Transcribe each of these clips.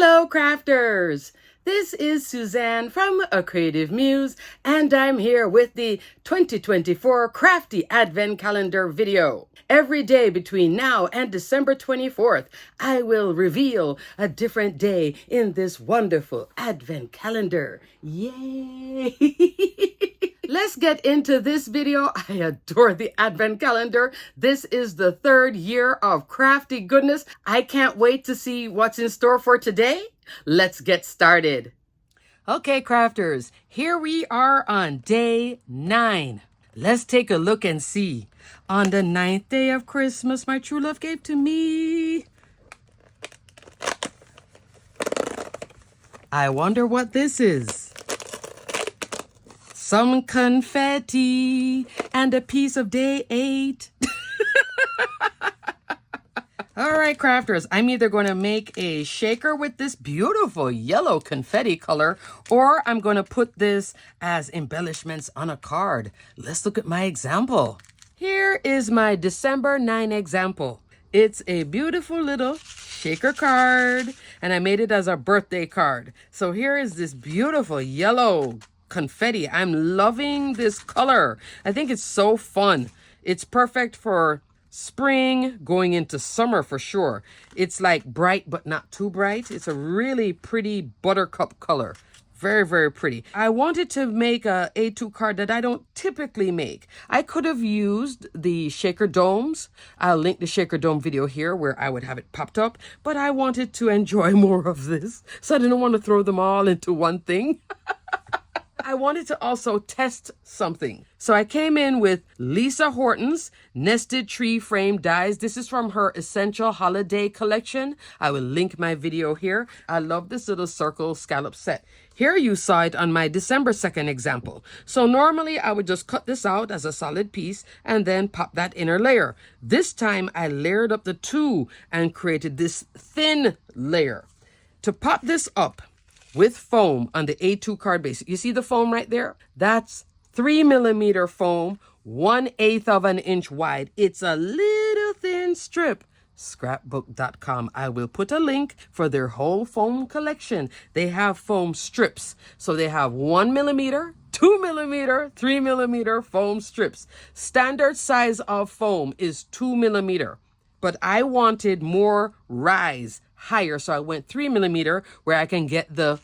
Hello, crafters! This is Suzanne from A Creative Muse, and I'm here with the 2024 Crafty Advent Calendar video. Every day between now and December 24th, I will reveal a different day in this wonderful Advent Calendar. Yay! Let's get into this video. I adore the Advent Calendar. This is the third year of crafty goodness. I can't wait to see what's in store for today. Let's get started. Okay, crafters, here we are on day 9. Let's take a look and see. On the 9th day of Christmas, my true love gave to me. I wonder what this is. Some confetti and a piece of day 8. All right, crafters, I'm either going to make a shaker with this beautiful yellow confetti color, or I'm going to put this as embellishments on a card. Let's look at my example. Here is my December 9 example. It's a beautiful little shaker card, and I made it as a birthday card. So here is this beautiful yellow confetti. I'm loving this color. I think it's so fun. It's perfect for spring, going into summer for sure. It's like bright but not too bright. It's a really pretty buttercup color. Very, very pretty. I wanted to make a A2 card that I don't typically make. I could have used the shaker domes. I'll link the shaker dome video here where I would have it popped up, but I wanted to enjoy more of this, so I didn't want to throw them all into one thing. I wanted to also test something. So I came in with Lisa Horton's Nested Tree Frame Dies. This is from her Essential Holiday Collection. I will link my video here. I love this little circle scallop set. Here you saw it on my December 2nd example. So normally I would just cut this out as a solid piece and then pop that inner layer. This time I layered up the two and created this thin layer. To pop this up with foam on the A2 card base. You see the foam right there? That's 3mm foam, 1/8 of an inch wide. It's a little thin strip. Scrapbook.com. I will put a link for their whole foam collection. They have foam strips. So they have 1mm, 2mm, 3mm foam strips. Standard size of foam is 2mm. But I wanted more rise, higher, so I went 3mm where I can get the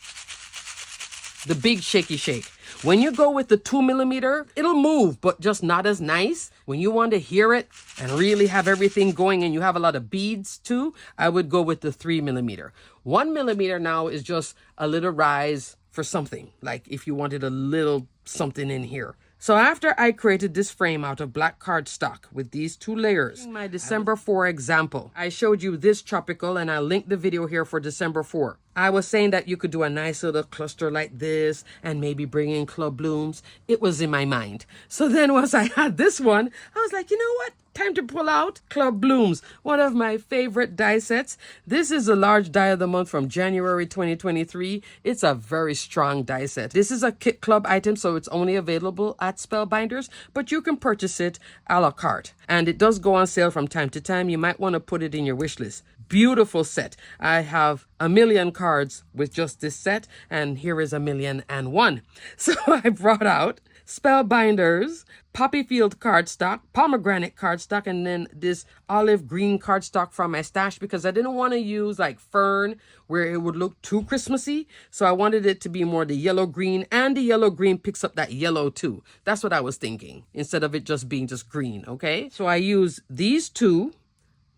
big shaky shake. When you go with the 2mm, it'll move, but just not as nice. When you want to hear it and really have everything going and you have a lot of beads too, I would go with the 3mm. 1mm now is just a little rise for something, like if you wanted a little something in here. So after I created this frame out of black cardstock with these two layers, my December 4 example, I showed you this tropical, and I'll link the video here for December 4. I was saying that you could do a nice little cluster like this and maybe bring in club blooms. It was in my mind. So then once I had this one, I was like, you know what? Time to pull out Club Blooms, one of my favorite die sets. This is a large die of the month from January 2023. It's a very strong die set. This is a Kit Club item, so it's only available at Spellbinders, but you can purchase it a la carte. And it does go on sale from time to time. You might want to put it in your wish list. Beautiful set. I have 1,000,000 cards with just this set, and here is 1,000,001. So I brought out Spellbinders, Poppy Field cardstock, pomegranate cardstock, and then this olive green cardstock from my stash because I didn't want to use like fern where it would look too Christmassy. So I wanted it to be more the yellow green, and the yellow green picks up that yellow too. That's what I was thinking, instead of it just being just green, okay? So I use these two,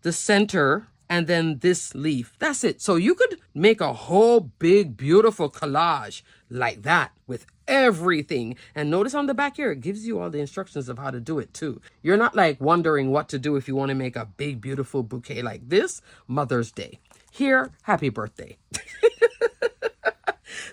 the center, and then this leaf. That's it. So you could make a whole big, beautiful collage like that with everything. And notice on the back here, it gives you all the instructions of how to do it too. You're not like wondering what to do if you want to make a big, beautiful bouquet like this, Mother's Day. Here, happy birthday.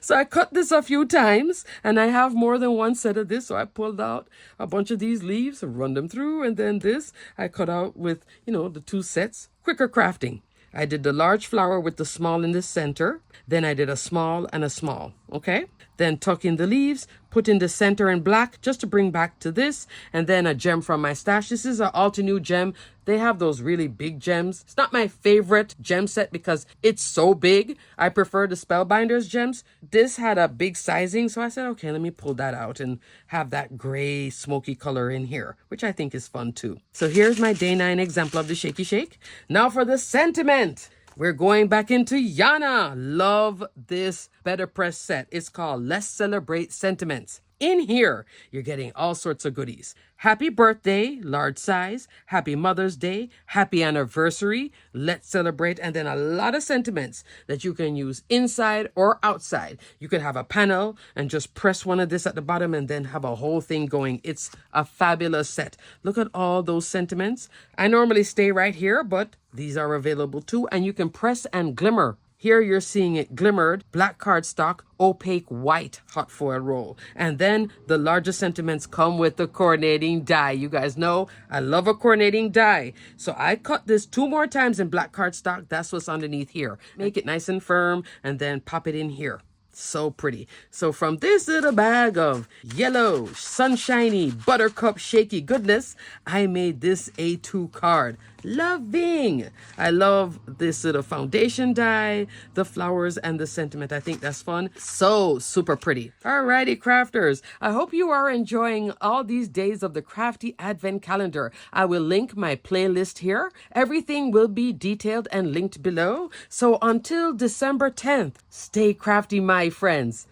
So I cut this a few times, and I have more than one set of this. So I pulled out a bunch of these leaves and run them through. And then this I cut out with, the two sets. Quicker crafting. I did the large flower with the small in the center. Then I did a small and a small. Okay, then tuck in the leaves, put in the center in black just to bring back to this, and then a gem from my stash. This is an Altenew gem. They have those really big gems. It's not my favorite gem set because it's so big. I prefer the Spellbinders gems. This had a big sizing, so I said, okay, let me pull that out and have that gray smoky color in here, which I think is fun too. So here's my day 9 example of the Shaky Shake. Now for the sentiment. We're going back into Yana. Love this Better Press set. It's called Let's Celebrate Sentiments. In here, you're getting all sorts of goodies. Happy birthday, large size. Happy Mother's Day. Happy anniversary. Let's celebrate. And then a lot of sentiments that you can use inside or outside. You could have a panel and just press one of this at the bottom and then have a whole thing going. It's a fabulous set. Look at all those sentiments. I normally stay right here, but these are available too. And you can press and glimmer. Here you're seeing it glimmered, black cardstock, opaque white hot foil roll. And then the larger sentiments come with the coordinating die. You guys know I love a coordinating die. So I cut this 2 more times in black cardstock. That's what's underneath here. Make it nice and firm and then pop it in here. So pretty. So from this little bag of yellow, sunshiny, buttercup shaky goodness, I made this A2 card. Loving. I love this little foundation die, the flowers, and the sentiment. I think that's fun. So super pretty. Alrighty, crafters. I hope you are enjoying all these days of the Crafty Advent Calendar. I will link my playlist here. Everything will be detailed and linked below. So until December 10th, stay crafty, my friends.